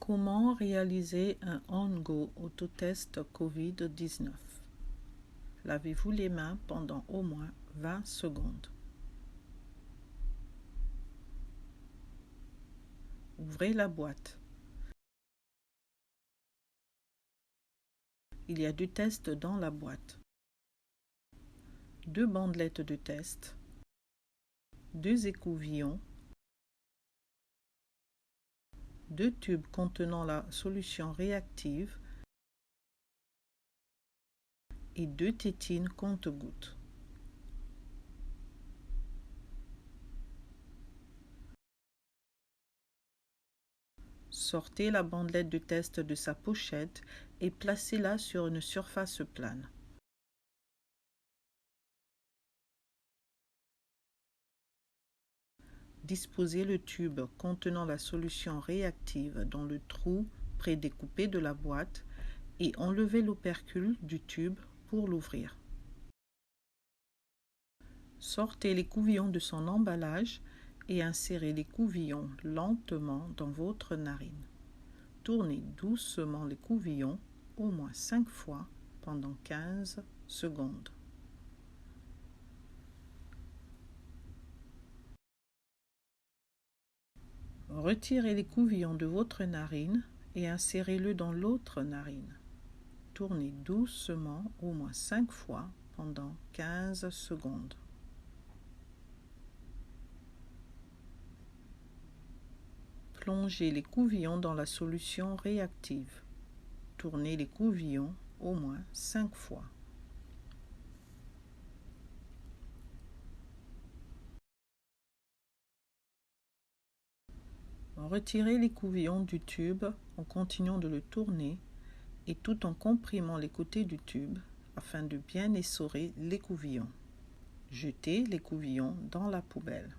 Comment réaliser un on-go autotest Covid-19? Lavez-vous les mains pendant au moins 20 secondes. Ouvrez la boîte. Il y a du test dans la boîte. 2 bandelettes de test, 2 écouvillons, 2 tubes contenant la solution réactive et 2 tétines compte-gouttes. Sortez la bandelette de test de sa pochette et placez-la sur une surface plane. Disposez le tube contenant la solution réactive dans le trou prédécoupé de la boîte et enlevez l'opercule du tube pour l'ouvrir. Sortez l'écouvillon de son emballage et insérez l'écouvillon lentement dans votre narine. Tournez doucement l'écouvillon au moins 5 fois pendant 15 secondes. Retirez l'écouvillon de votre narine et insérez-le dans l'autre narine. Tournez doucement au moins 5 fois pendant 15 secondes. Plongez l'écouvillon dans la solution réactive. Tournez l'écouvillon au moins 5 fois. Retirez l'écouvillon du tube en continuant de le tourner et tout en comprimant les côtés du tube afin de bien essorer l'écouvillon. Jetez l'écouvillon dans la poubelle.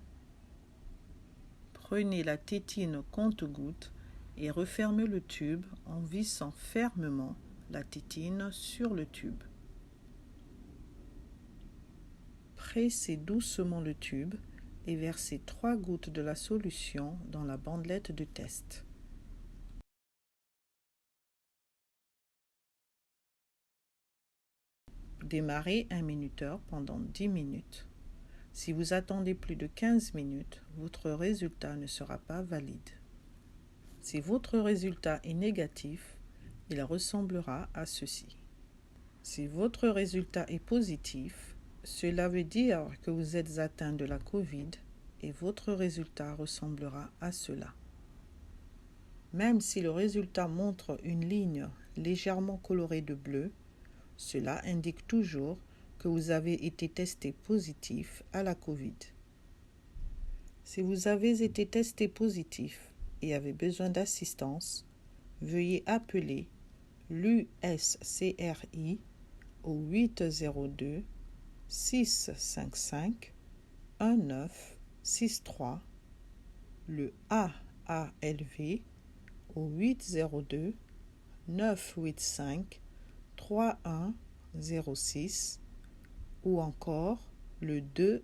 Prenez la tétine compte-gouttes et refermez le tube en vissant fermement la tétine sur le tube. Pressez doucement le tube et versez 3 gouttes de la solution dans la bandelette de test. Démarrez un minuteur pendant 10 minutes. Si vous attendez plus de 15 minutes, votre résultat ne sera pas valide. Si votre résultat est négatif, il ressemblera à ceci. Si votre résultat est positif, cela veut dire que vous êtes atteint de la Covid et votre résultat ressemblera à cela. Même si le résultat montre une ligne légèrement colorée de bleu, cela indique toujours que vous avez été testé positif à la Covid. Si vous avez été testé positif et avez besoin d'assistance, veuillez appeler l'USCRI au 802 655 1963, le AALV au 802 985 3106 ou encore le 211.